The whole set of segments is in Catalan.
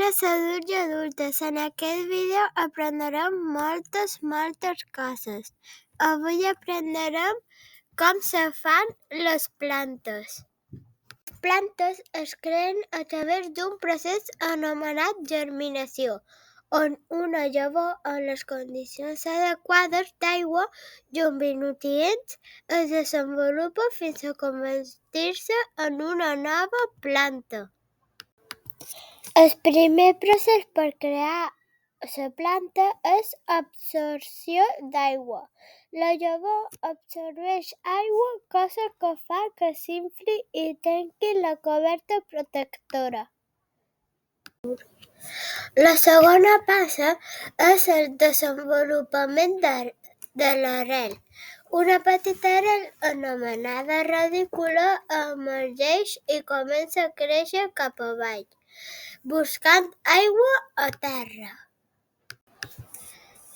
dies, adults i adultes. En aquest vídeo aprendrem moltes coses. Avui aprendrem com se fan les plantes. Les plantes es creen a través d'un procés anomenat germinació, on una llavor en les condicions adequades d'aigua, llum i nutrients es desenvolupa fins a convertir-se en una nova planta. El primer procés per crear la planta és absorció d'aigua. La llavor absorbeix aigua, cosa que fa que s'infli i trenqui la coberta protectora. La segona fase és el desenvolupament de l'arrel. Una petita arrel anomenada radícula emergeix i comença a créixer cap avall, buscant aigua a terra.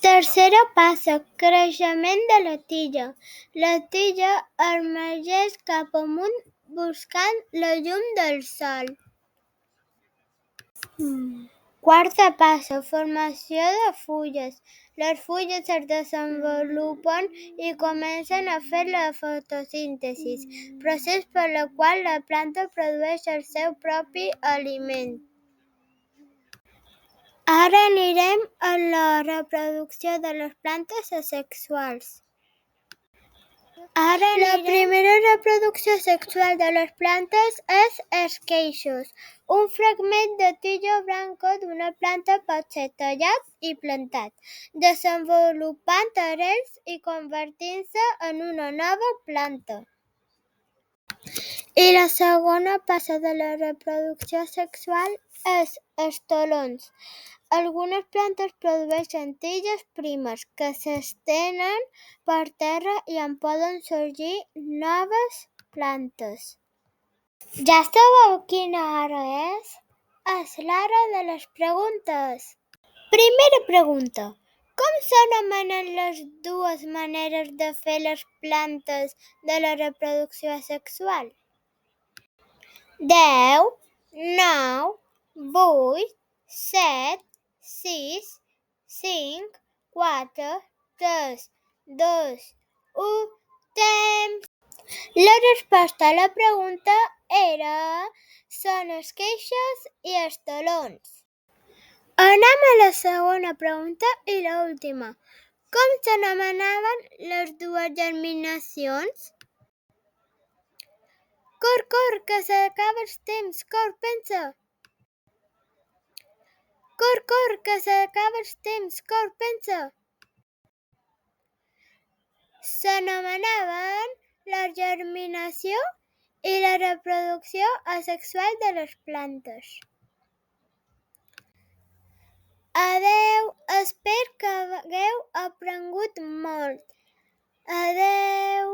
Tercera fase, creixement de la tija. La tija emergeix cap amunt buscant la llum del sol. Quarta fase, formació de fulles. Les fulles es desenvolupen i comencen a fer la fotosíntesi, procés per el qual la planta produeix el seu propi aliment. Ara anirem a la reproducció de les plantes asexuals. La primera reproducció sexual de les plantes és esqueixos. Un fragment de tija o branca d'una planta pot ser tallat i plantat, desenvolupant arrels i convertint-se en una nova planta. I la segona fase de la reproducció sexual és estolons. Algunes plantes produeixen tiges primes que s'estenen per terra i en poden sorgir noves plantes. Ja sabeu quina hora és? És l'hora de les preguntes. Primera pregunta. Com s'anomenen les dues maneres de fer les plantes de la reproducció asexual? 10, 9, 8, 7, 6, 5, 4, 3, 2, 1, temps! La resposta a la pregunta són esqueixos i estolons. Anem a la segona pregunta i l'última. Com s'anomenaven les dues germinacions? Cor, que s'acaba el temps, pensa! Cor, que s'acaba el temps, pensa! S'anomenaven la germinació i la reproducció asexual de les plantes. Adeu, espero que hagueu aprengut molt. Adeu!